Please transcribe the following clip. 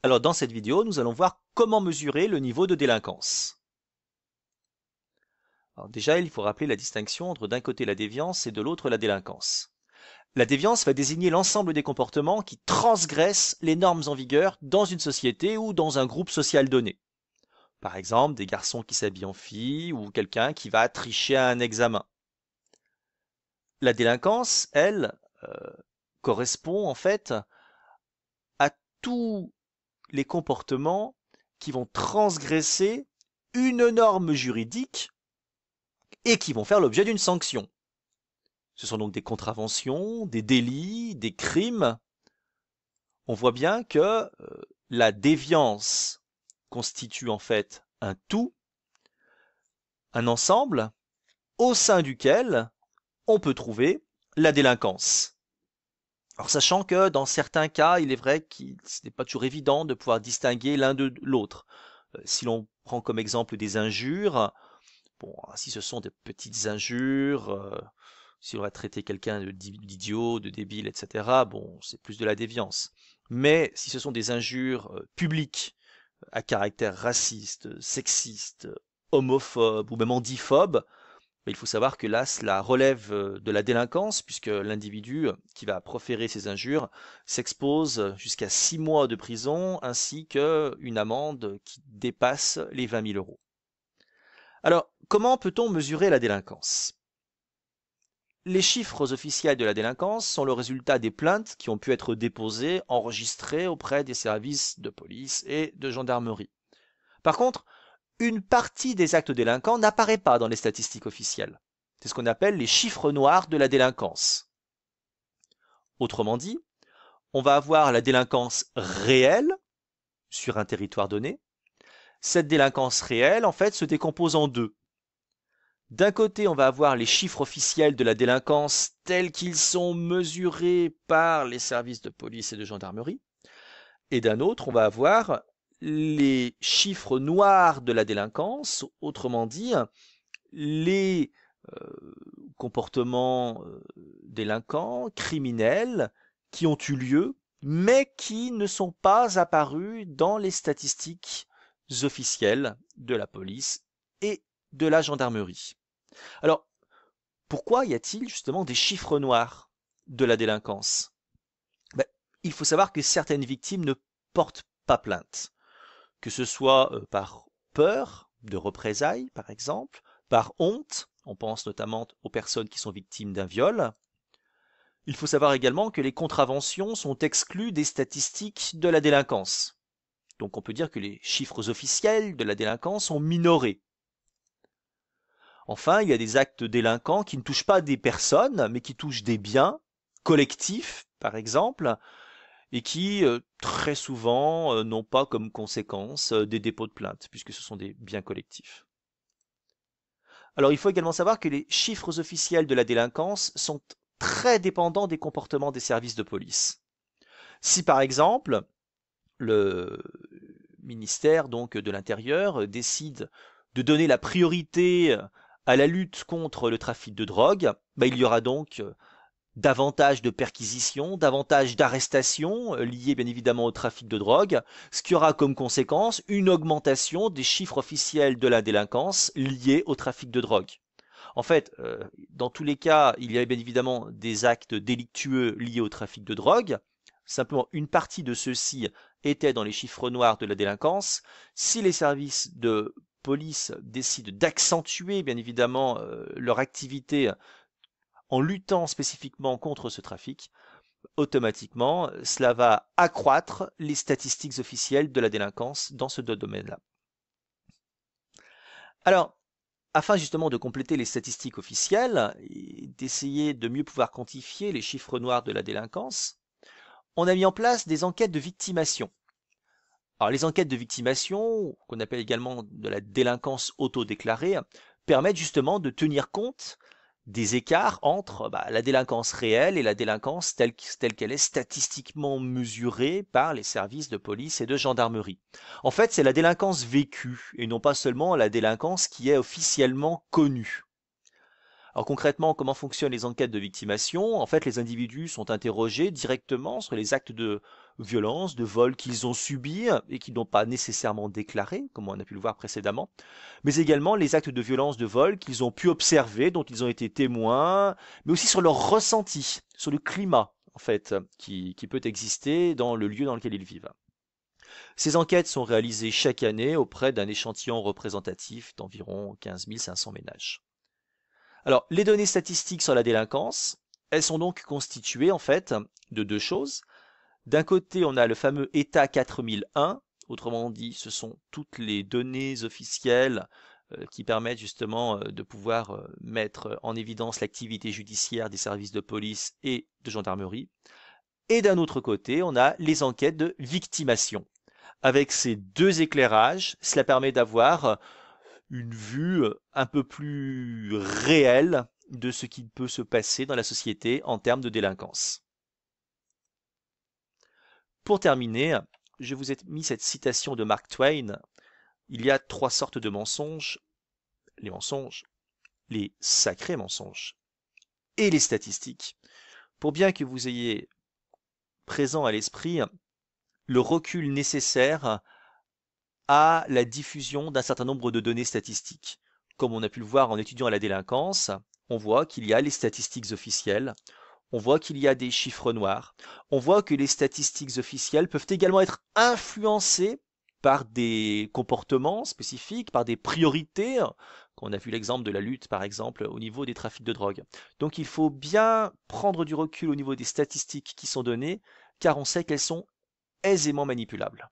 Alors dans cette vidéo, nous allons voir comment mesurer le niveau de délinquance. Alors déjà, il faut rappeler la distinction entre d'un côté la déviance et de l'autre la délinquance. La déviance va désigner l'ensemble des comportements qui transgressent les normes en vigueur dans une société ou dans un groupe social donné. Par exemple, des garçons qui s'habillent en filles ou quelqu'un qui va tricher à un examen. La délinquance, elle, correspond en fait à tous les comportements qui vont transgresser une norme juridique et qui vont faire l'objet d'une sanction. Ce sont donc des contraventions, des délits, des crimes. On voit bien que la déviance constitue en fait un tout, un ensemble, au sein duquel on peut trouver la délinquance. Alors sachant que dans certains cas, il est vrai que ce n'est pas toujours évident de pouvoir distinguer l'un de l'autre. Si l'on prend comme exemple des injures, bon, si ce sont des petites injures, si on va traiter quelqu'un d'idiot, de débile, etc., bon, c'est plus de la déviance. Mais si ce sont des injures publiques à caractère raciste, sexiste, homophobe ou même handiphobe, il faut savoir que là, cela relève de la délinquance, puisque l'individu qui va proférer ces injures s'expose jusqu'à 6 mois de prison, ainsi qu'une amende qui dépasse les 20 000 euros. Alors, comment peut-on mesurer la délinquance? Les chiffres officiels de la délinquance sont le résultat des plaintes qui ont pu être déposées, enregistrées auprès des services de police et de gendarmerie. Par contre, une partie des actes délinquants n'apparaît pas dans les statistiques officielles. C'est ce qu'on appelle les chiffres noirs de la délinquance. Autrement dit, on va avoir la délinquance réelle sur un territoire donné. Cette délinquance réelle, en fait, se décompose en deux. D'un côté, on va avoir les chiffres officiels de la délinquance tels qu'ils sont mesurés par les services de police et de gendarmerie. Et d'un autre, on va avoir les chiffres noirs de la délinquance, autrement dit, les comportements délinquants, criminels, qui ont eu lieu, mais qui ne sont pas apparus dans les statistiques officielles de la police et de la gendarmerie. Alors, pourquoi y a-t-il justement des chiffres noirs de la délinquance? Il faut savoir que certaines victimes ne portent pas plainte, que ce soit par peur de représailles, par exemple, par honte, on pense notamment aux personnes qui sont victimes d'un viol. Il faut savoir également que les contraventions sont exclues des statistiques de la délinquance. Donc on peut dire que les chiffres officiels de la délinquance sont minorés. Enfin, il y a des actes délinquants qui ne touchent pas des personnes, mais qui touchent des biens collectifs, par exemple, et qui très souvent n'ont pas comme conséquence des dépôts de plainte, puisque ce sont des biens collectifs. Alors il faut également savoir que les chiffres officiels de la délinquance sont très dépendants des comportements des services de police. Si par exemple le ministère donc de l'Intérieur décide de donner la priorité à la lutte contre le trafic de drogue, il y aura donc davantage de perquisitions, davantage d'arrestations liées bien évidemment au trafic de drogue, ce qui aura comme conséquence une augmentation des chiffres officiels de la délinquance liés au trafic de drogue. En fait, dans tous les cas, il y avait bien évidemment des actes délictueux liés au trafic de drogue. Simplement, une partie de ceux-ci était dans les chiffres noirs de la délinquance. Si les services de police décident d'accentuer bien évidemment leur activité en luttant spécifiquement contre ce trafic, automatiquement, cela va accroître les statistiques officielles de la délinquance dans ce domaine-là. Alors, afin justement de compléter les statistiques officielles et d'essayer de mieux pouvoir quantifier les chiffres noirs de la délinquance, on a mis en place des enquêtes de victimation. Alors, les enquêtes de victimation, qu'on appelle également de la délinquance autodéclarée, permettent justement de tenir compte des écarts entre la délinquance réelle et la délinquance telle qu'elle est statistiquement mesurée par les services de police et de gendarmerie. En fait, c'est la délinquance vécue et non pas seulement la délinquance qui est officiellement connue. Alors concrètement, comment fonctionnent les enquêtes de victimation? En fait, les individus sont interrogés directement sur les actes de violence, de vol qu'ils ont subis et qu'ils n'ont pas nécessairement déclarés, comme on a pu le voir précédemment, mais également les actes de violence, de vol qu'ils ont pu observer, dont ils ont été témoins, mais aussi sur leur ressenti, sur le climat, en fait, qui peut exister dans le lieu dans lequel ils vivent. Ces enquêtes sont réalisées chaque année auprès d'un échantillon représentatif d'environ 15 500 ménages. Alors, les données statistiques sur la délinquance, elles sont donc constituées en fait de deux choses. D'un côté, on a le fameux État 4001, autrement dit, ce sont toutes les données officielles qui permettent justement de pouvoir mettre en évidence l'activité judiciaire des services de police et de gendarmerie. Et d'un autre côté, on a les enquêtes de victimation. Avec ces deux éclairages, cela permet d'avoir une vue un peu plus réelle de ce qui peut se passer dans la société en termes de délinquance. Pour terminer, je vous ai mis cette citation de Mark Twain. Il y a trois sortes de mensonges, les sacrés mensonges et les statistiques. Pour bien que vous ayez présent à l'esprit le recul nécessaire à la diffusion d'un certain nombre de données statistiques. Comme on a pu le voir en étudiant la délinquance, on voit qu'il y a les statistiques officielles, on voit qu'il y a des chiffres noirs, on voit que les statistiques officielles peuvent également être influencées par des comportements spécifiques, par des priorités. On a vu l'exemple de la lutte, par exemple, au niveau des trafics de drogue. Donc il faut bien prendre du recul au niveau des statistiques qui sont données, car on sait qu'elles sont aisément manipulables.